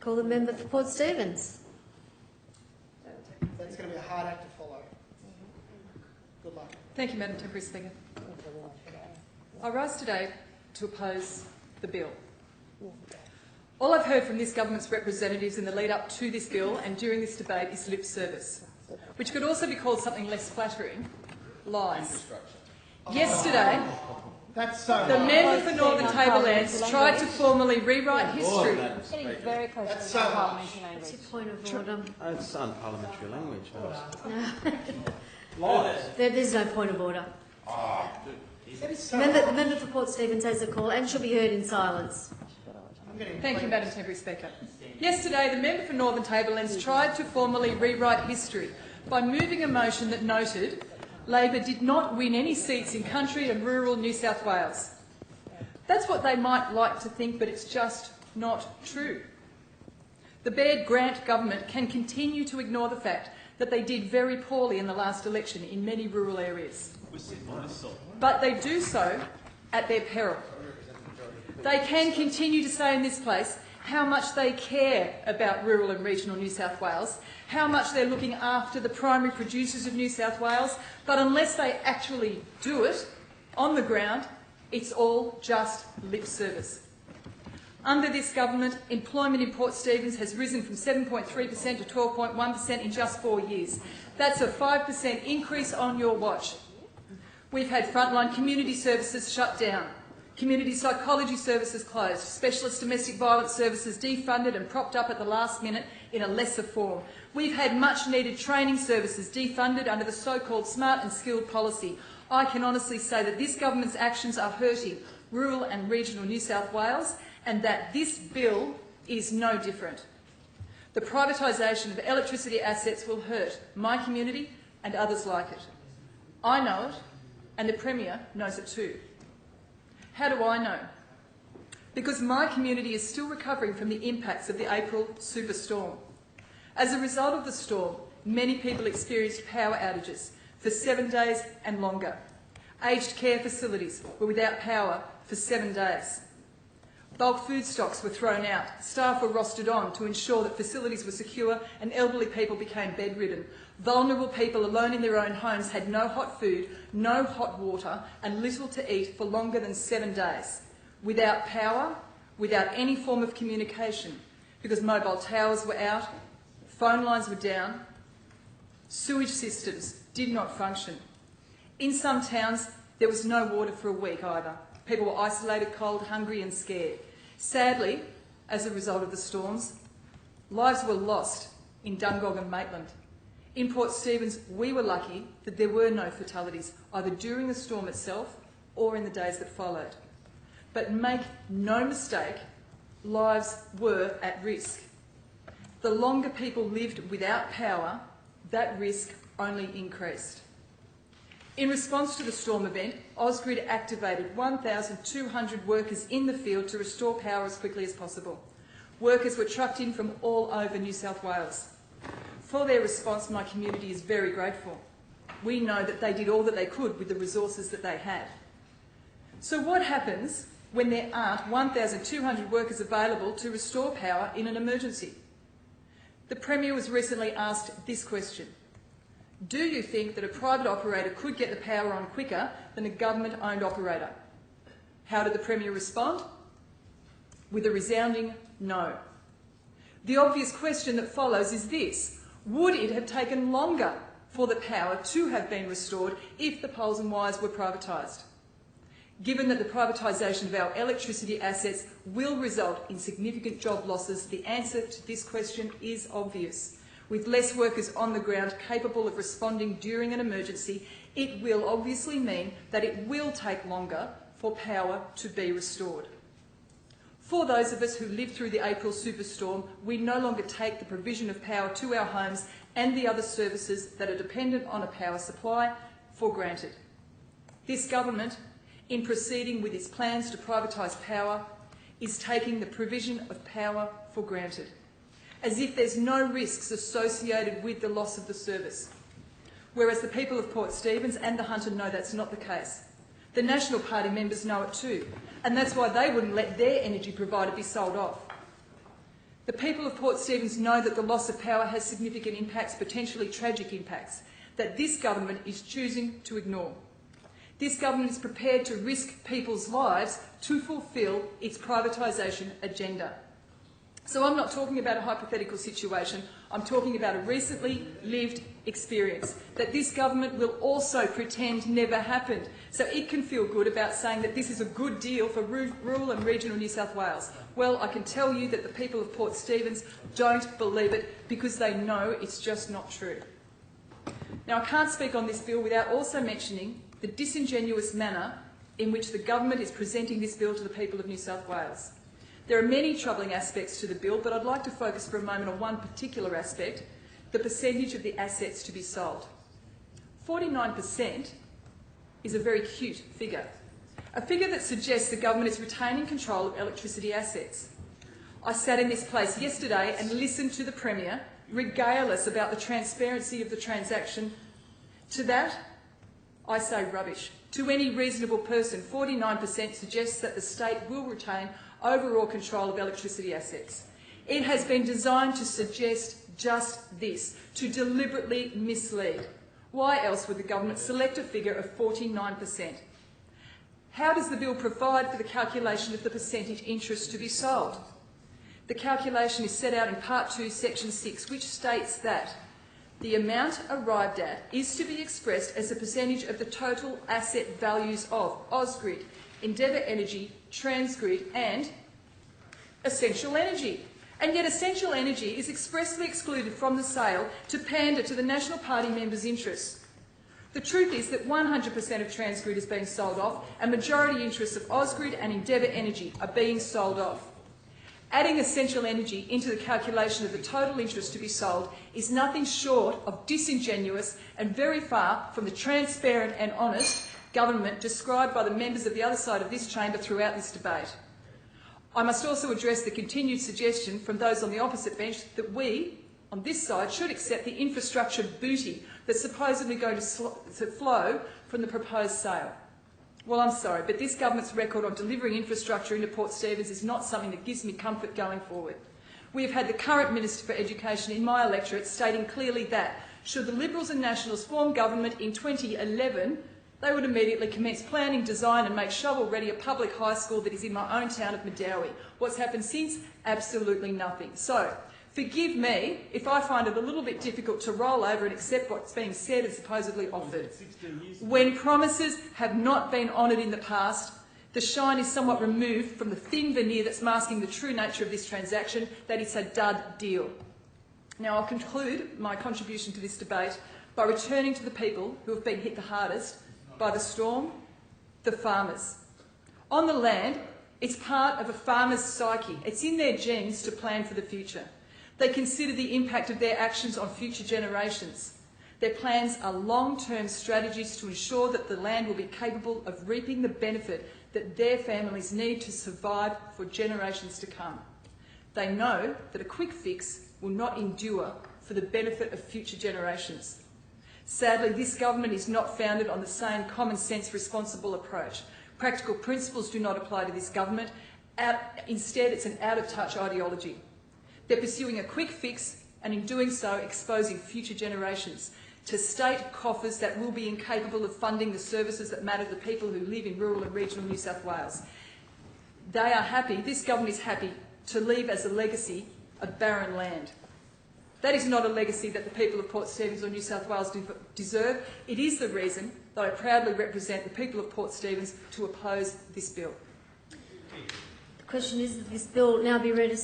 Call the member for Port Stephens. That's going to be a hard act to follow. Good luck. Thank you, Madam Temporary Speaker. I rise today to oppose the bill. All I've heard from this government's representatives in the lead up to this bill and during this debate is lip service, which could also be called something less flattering, lies. Yesterday, the member for Northern Tablelands tried to formally rewrite history. Getting very close to so parliamentary language. What's your point of order? It's unparliamentary language. No. There's no point of order. The member for Port Stephens has a call and shall be heard in silence. Thank you, Madam Temporary Speaker. Yesterday, the member for Northern Tablelands tried to formally rewrite history by moving a motion that noted Labor did not win any seats in country and rural New South Wales. That's what they might like to think, but it's just not true. The Baird Grant government can continue to ignore the fact that they did very poorly in the last election in many rural areas. But they do so at their peril. They can continue to say in this place how much they care about rural and regional New South Wales, how much they're looking after the primary producers of New South Wales, but unless they actually do it on the ground, it's all just lip service. Under this government, employment in Port Stephens has risen from 7.3% to 12.1% in just 4 years. That's a 5% increase on your watch. We've had frontline community services shut down, community psychology services closed, specialist domestic violence services defunded and propped up at the last minute in a lesser form. We've had much needed training services defunded under the so-called smart and skilled policy. I can honestly say that this government's actions are hurting rural and regional New South Wales, and that this bill is no different. The privatisation of electricity assets will hurt my community and others like it. I know it, and the Premier knows it too. How do I know? Because my community is still recovering from the impacts of the April superstorm. As a result of the storm, many people experienced power outages for 7 days and longer. Aged care facilities were without power for 7 days. Bulk food stocks were thrown out, staff were rostered on to ensure that facilities were secure and elderly people became bedridden. Vulnerable people alone in their own homes had no hot food, no hot water and little to eat for longer than 7 days. Without power, without any form of communication, because mobile towers were out, phone lines were down, sewage systems did not function. In some towns, there was no water for a week either. People were isolated, cold, hungry and scared. Sadly, as a result of the storms, lives were lost in Dungog and Maitland. In Port Stephens, we were lucky that there were no fatalities, either during the storm itself or in the days that followed. But make no mistake, lives were at risk. The longer people lived without power, that risk only increased. In response to the storm event, Ausgrid activated 1,200 workers in the field to restore power as quickly as possible. Workers were trucked in from all over New South Wales. For their response, my community is very grateful. We know that they did all that they could with the resources that they had. So what happens when there aren't 1,200 workers available to restore power in an emergency? The Premier was recently asked this question: do you think that a private operator could get the power on quicker than a government-owned operator? How did the Premier respond? With a resounding no. The obvious question that follows is this: would it have taken longer for the power to have been restored if the poles and wires were privatised? Given that the privatisation of our electricity assets will result in significant job losses, the answer to this question is obvious. With less workers on the ground capable of responding during an emergency, it will obviously mean that it will take longer for power to be restored. For those of us who lived through the April superstorm, we no longer take the provision of power to our homes and the other services that are dependent on a power supply for granted. This government, in proceeding with its plans to privatise power, is taking the provision of power for granted, as if there's no risks associated with the loss of the service. Whereas the people of Port Stephens and the Hunter know that's not the case. The National Party members know it too, and that's why they wouldn't let their energy provider be sold off. The people of Port Stephens know that the loss of power has significant impacts, potentially tragic impacts, that this government is choosing to ignore. This government is prepared to risk people's lives to fulfil its privatisation agenda. So I'm not talking about a hypothetical situation, I'm talking about a recently lived experience that this government will also pretend never happened, so it can feel good about saying that this is a good deal for rural and regional New South Wales. Well, I can tell you that the people of Port Stephens don't believe it because they know it's just not true. Now, I can't speak on this bill without also mentioning the disingenuous manner in which the government is presenting this bill to the people of New South Wales. There are many troubling aspects to the bill, but I'd like to focus for a moment on one particular aspect, the percentage of the assets to be sold. 49% is a very cute figure, a figure that suggests the government is retaining control of electricity assets. I sat in this place yesterday and listened to the Premier regale us about the transparency of the transaction. To that, I say rubbish. To any reasonable person, 49% suggests that the state will retain overall control of electricity assets. It has been designed to suggest just this, to deliberately mislead. Why else would the government select a figure of 49%? How does the bill provide for the calculation of the percentage interest to be sold? The calculation is set out in Part 2, Section 6, which states that the amount arrived at is to be expressed as a percentage of the total asset values of Ausgrid, Endeavour Energy, Transgrid and Essential Energy. And yet Essential Energy is expressly excluded from the sale to pander to the National Party members' interests. The truth is that 100% of Transgrid is being sold off and majority interests of Ausgrid and Endeavour Energy are being sold off. Adding Essential Energy into the calculation of the total interest to be sold is nothing short of disingenuous and very far from the transparent and honest government described by the members of the other side of this chamber throughout this debate. I must also address the continued suggestion from those on the opposite bench that we, on this side, should accept the infrastructure booty that's supposedly going to flow from the proposed sale. Well, I'm sorry, but this government's record on delivering infrastructure into Port Stephens is not something that gives me comfort going forward. We have had the current Minister for Education in my electorate stating clearly that, should the Liberals and Nationals form government in 2011, they would immediately commence planning, design and make shovel-ready a public high school that is in my own town of Medowie. What's happened since? Absolutely nothing. So, forgive me if I find it a little bit difficult to roll over and accept what's being said and supposedly offered. When promises have not been honoured in the past, the shine is somewhat removed from the thin veneer that's masking the true nature of this transaction, that it's a dud deal. Now, I'll conclude my contribution to this debate by returning to the people who have been hit the hardest by the storm, the farmers. On the land, it's part of a farmer's psyche. It's in their genes to plan for the future. They consider the impact of their actions on future generations. Their plans are long-term strategies to ensure that the land will be capable of reaping the benefit that their families need to survive for generations to come. They know that a quick fix will not endure for the benefit of future generations. Sadly, this government is not founded on the same common-sense, responsible approach. Practical principles do not apply to this government. Instead, it's an out-of-touch ideology. They're pursuing a quick fix and in doing so exposing future generations to state coffers that will be incapable of funding the services that matter to the people who live in rural and regional New South Wales. They are happy, this government is happy, to leave as a legacy a barren land. That is not a legacy that the people of Port Stephens or New South Wales deserve. It is the reason that I proudly represent the people of Port Stephens to oppose this bill. The question is that this bill now be read as